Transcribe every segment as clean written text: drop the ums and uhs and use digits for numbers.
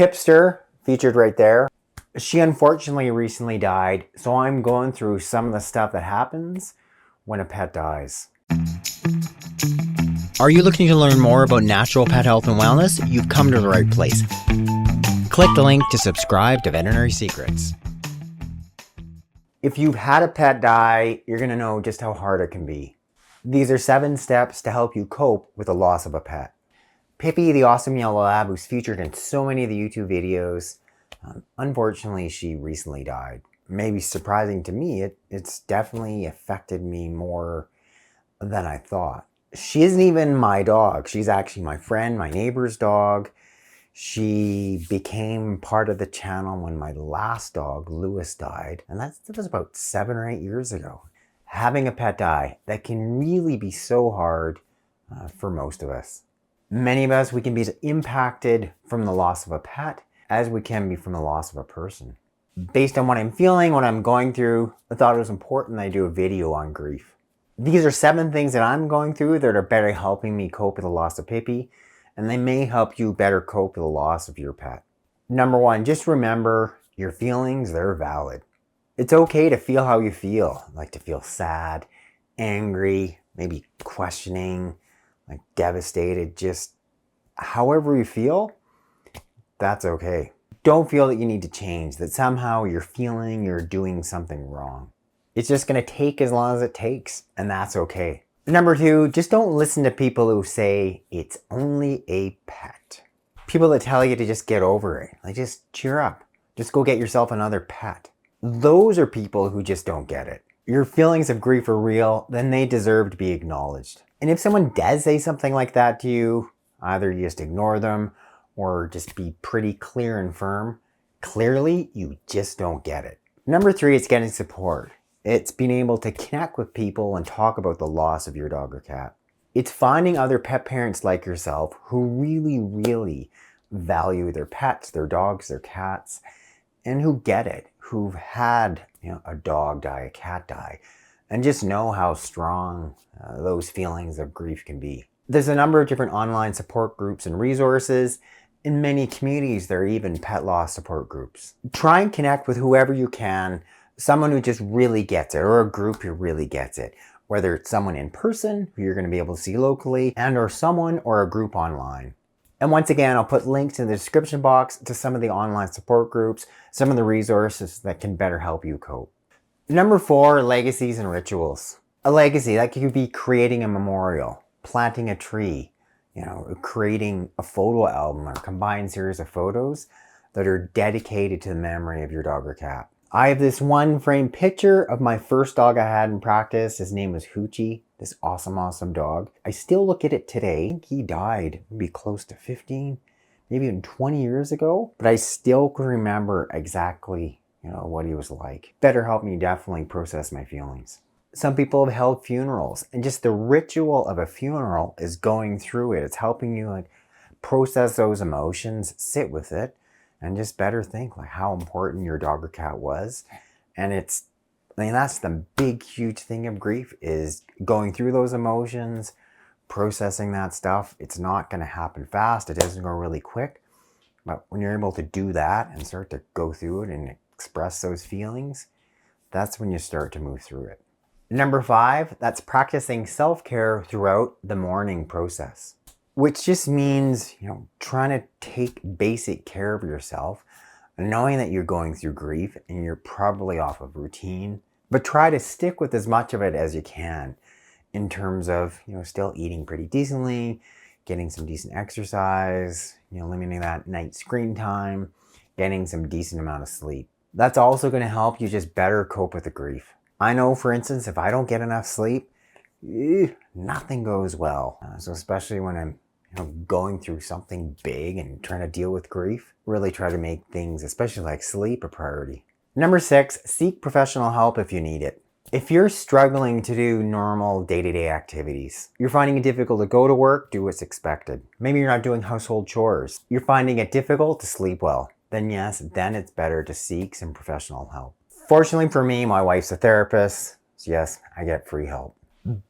Pipster, featured right there. She unfortunately recently died, so I'm going through some of the stuff that happens when a pet dies. Are you looking to learn more about natural pet health and wellness? You've come to the right place. Click the link to subscribe to Veterinary Secrets. If you've had a pet die, you're going to know just how hard it can be. These are 7 steps to help you cope with the loss of a pet. Pippi, the awesome yellow lab, who's featured in so many of the YouTube videos, unfortunately, she recently died. Maybe surprising to me, it's definitely affected me more than I thought. She isn't even my dog. She's actually my friend, my neighbor's dog. She became part of the channel when my last dog, Lewis, died. And that was about 7 or 8 years ago. Having a pet die, that can really be so hard for most of us. Many of us, we can be as impacted from the loss of a pet as we can be from the loss of a person. Based on what I'm feeling, what I'm going through, I thought it was important that I do a video on grief. These are 7 things that I'm going through that are better helping me cope with the loss of Pippi, and they may help you better cope with the loss of your pet. Number 1, just remember your feelings, they're valid. It's okay to feel how you feel, like to feel sad, angry, maybe questioning, like devastated, just however you feel, that's okay. Don't feel that you need to change, that somehow you're feeling you're doing something wrong. It's just going to take as long as it takes, and that's okay. Number 2, just don't listen to people who say it's only a pet. People that tell you to just get over it, like just cheer up, just go get yourself another pet. Those are people who just don't get it. Your feelings of grief are real, then they deserve to be acknowledged. And if someone does say something like that to you, either you just ignore them or just be pretty clear and firm. Clearly, you just don't get it. Number 3 is getting support. It's being able to connect with people and talk about the loss of your dog or cat. It's finding other pet parents like yourself who really, really value their pets, their dogs, their cats, and who get it, who've had a dog die, a cat die, and just know how strong those feelings of grief can be. There's a number of different online support groups and resources. In many communities, there are even pet loss support groups. Try and connect with whoever you can, someone who just really gets it, or a group who really gets it. Whether it's someone in person, who you're going to be able to see locally, and or someone or a group online. And once again, I'll put links in the description box to some of the online support groups, some of the resources that can better help you cope. Number 4, legacies and rituals. A legacy, that could be creating a memorial, planting a tree, creating a photo album or combined series of photos that are dedicated to the memory of your dog or cat. I have this one frame picture of my first dog I had in practice. His name was Hoochie, this awesome dog. I still look at it today. I think he died maybe close to 15, maybe even 20 years ago, but I still can remember exactly what he was like. Better help me definitely process my feelings. Some people have held funerals, and just the ritual of a funeral is going through it. It's helping you process those emotions, sit with it, and just better think how important your dog or cat was. And that's the big, huge thing of grief, is going through those emotions, processing that stuff. It's not going to happen fast. It doesn't go really quick. But when you're able to do that and start to go through it and express those feelings, that's when you start to move through it. Number 5, that's practicing self-care throughout the mourning process. Which just means, trying to take basic care of yourself, knowing that you're going through grief and you're probably off of routine, but try to stick with as much of it as you can in terms of, still eating pretty decently, getting some decent exercise, limiting that night screen time, getting some decent amount of sleep. That's also going to help you just better cope with the grief. I know, for instance, if I don't get enough sleep, nothing goes well. So especially when I'm going through something big and trying to deal with grief, really try to make things, especially like sleep, a priority. Number 6, seek professional help if you need it. If you're struggling to do normal day-to-day activities, you're finding it difficult to go to work, do what's expected. Maybe you're not doing household chores. You're finding it difficult to sleep well. Then it's better to seek some professional help. Fortunately for me, my wife's a therapist, so yes, I get free help.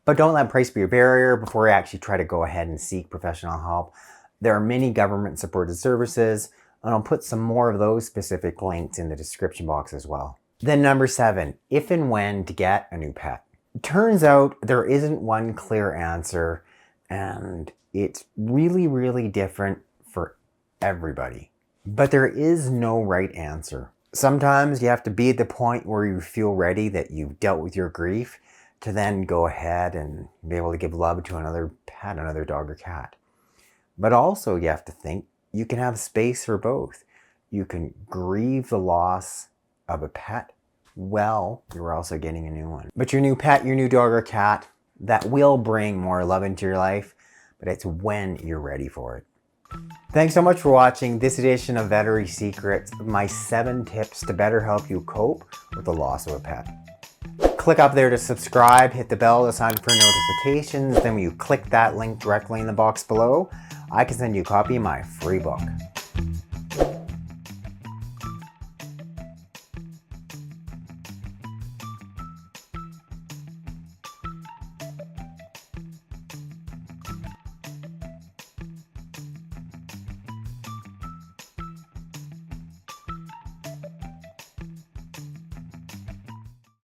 But don't let price be a barrier before you actually try to go ahead and seek professional help. There are many government-supported services And I'll put some more of those specific links in the description box as well. Then number 7, if and when to get a new pet. Turns out there isn't one clear answer, and it's really, really different for everybody. But there is no right answer. Sometimes you have to be at the point where you feel ready, that you've dealt with your grief, to then go ahead and be able to give love to another pet, another dog or cat. But also you have to think you can have space for both. You can grieve the loss of a pet while you're also getting a new one. But your new pet, your new dog or cat, that will bring more love into your life, but it's when you're ready for it. Thanks so much for watching this edition of Veterinary Secrets, my 7 tips to better help you cope with the loss of a pet. Click up there to subscribe, hit the bell to sign for notifications. Then when you click that link directly in the box below, I can send you a copy of my free book.